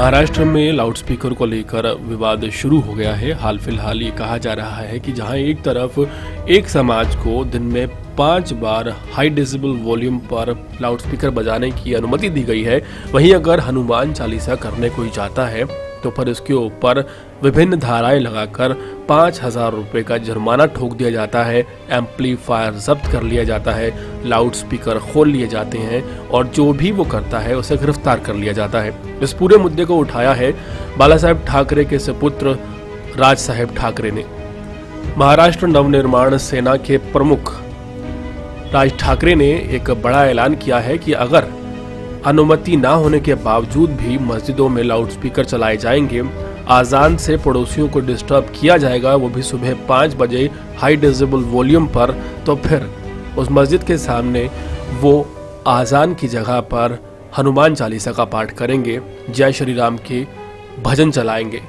महाराष्ट्र में लाउडस्पीकर को लेकर विवाद शुरू हो गया है। हाल फिलहाल ये कहा जा रहा है कि जहां एक तरफ एक समाज को दिन में 5 बार हाई डेसिबल वॉल्यूम पर लाउडस्पीकर बजाने की अनुमति दी गई है, वहीं अगर हनुमान चालीसा करने कोई जाता है तो फिर इसके ऊपर विभिन्न धाराएं लगाकर 5,000 रुपये का जुर्माना ठोक दिया जाता है, एम्पलीफायर जब्त कर लिया जाता है, लाउडस्पीकर खोल लिए जाते हैं और जो भी वो करता है उसे गिरफ्तार कर लिया जाता है। इस पूरे मुद्दे को उठाया है बालासाहेब ठाकरे के सुपुत्र राज साहेब ठाकरे ने। महाराष्ट्र नवनिर्माण सेना के प्रमुख राज ठाकरे ने एक बड़ा ऐलान किया है कि अगर अनुमति ना होने के बावजूद भी मस्जिदों में लाउडस्पीकर चलाए जाएंगे, आजान से पड़ोसियों को डिस्टर्ब किया जाएगा, वो भी सुबह 5 बजे हाई डेसिबल वॉल्यूम पर, तो फिर उस मस्जिद के सामने वो आजान की जगह पर हनुमान चालीसा का पाठ करेंगे, जय श्री राम के भजन चलाएंगे।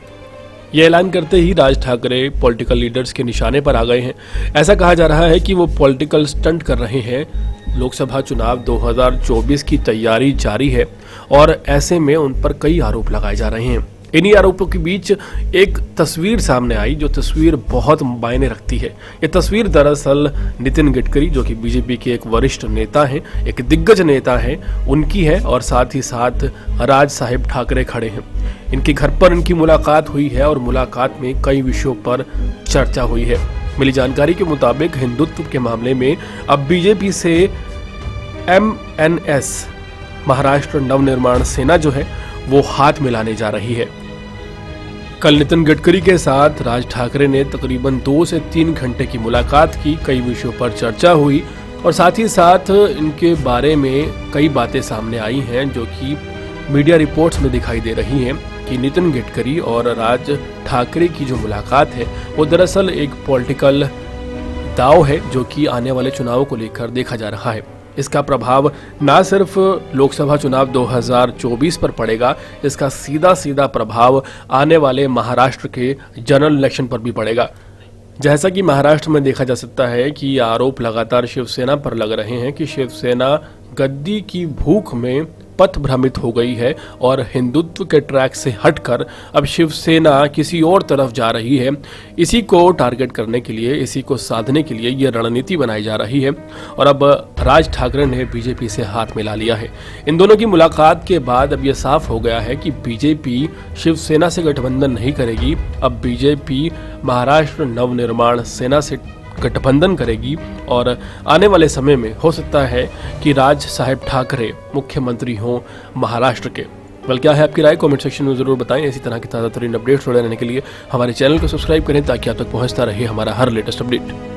ये ऐलान करते ही राज ठाकरे पॉलिटिकल लीडर्स के निशाने पर आ गए हैं। ऐसा कहा जा रहा है कि वो पॉलिटिकल स्टंट कर रहे हैं। लोकसभा चुनाव 2024 की तैयारी जारी है और ऐसे में उन पर कई आरोप लगाए जा रहे हैं। इन्हीं आरोपों के बीच एक तस्वीर सामने आई, जो तस्वीर बहुत मायने रखती है। ये तस्वीर दरअसल नितिन गडकरी, जो कि बीजेपी के एक वरिष्ठ नेता हैं, एक दिग्गज नेता हैं, उनकी है और साथ ही साथ राज साहेब ठाकरे खड़े हैं। इनके घर पर इनकी मुलाकात हुई है और मुलाकात में कई विषयों पर चर्चा हुई है। मिली जानकारी के मुताबिक हिंदुत्व के मामले में अब बीजेपी से MNS महाराष्ट्र नवनिर्माण सेना जो है वो हाथ मिलाने जा रही है। कल नितिन गडकरी के साथ राज ठाकरे ने तकरीबन 2 से 3 घंटे की मुलाकात की। कई विषयों पर चर्चा हुई और साथ ही साथ इनके बारे में कई बातें सामने आई हैं जो कि मीडिया रिपोर्ट्स में दिखाई दे रही हैं कि नितिन गडकरी और राज ठाकरे की जो मुलाकात है वो दरअसल एक पॉलिटिकल दांव है, जो कि आने वाले चुनावों को लेकर देखा जा रहा है। इसका प्रभाव ना सिर्फ लोकसभा चुनाव 2024 पर पड़ेगा, इसका सीधा सीधा प्रभाव आने वाले महाराष्ट्र के जनरल इलेक्शन पर भी पड़ेगा। जैसा कि महाराष्ट्र में देखा जा सकता है कि ये आरोप लगातार शिवसेना पर लग रहे हैं कि शिवसेना गद्दी की भूख में पथ भ्रमित हो गई है और हिंदुत्व के ट्रैक से हटकर अब शिवसेना किसी और तरफ जा रही है। इसी को टारगेट करने के लिए, इसी को साधने के लिए ये रणनीति बनाई जा रही है और अब राज ठाकरे ने बीजेपी से हाथ मिला लिया है। इन दोनों की मुलाकात के बाद अब ये साफ हो गया है कि बीजेपी शिवसेना से गठबंधन नहीं करेगी। अब बीजेपी महाराष्ट्र नवनिर्माण सेना से गठबंधन करेगी और आने वाले समय में हो सकता है कि राज साहेब ठाकरे मुख्यमंत्री हों महाराष्ट्र के। वेल, क्या है आपकी राय? कमेंट सेक्शन में जरूर बताएं। इसी तरह की ताज़ा तरीन अपडेट्स जुड़े रहने के लिए हमारे चैनल को सब्सक्राइब करें ताकि आप तक पहुंचता रहे हमारा हर लेटेस्ट अपडेट।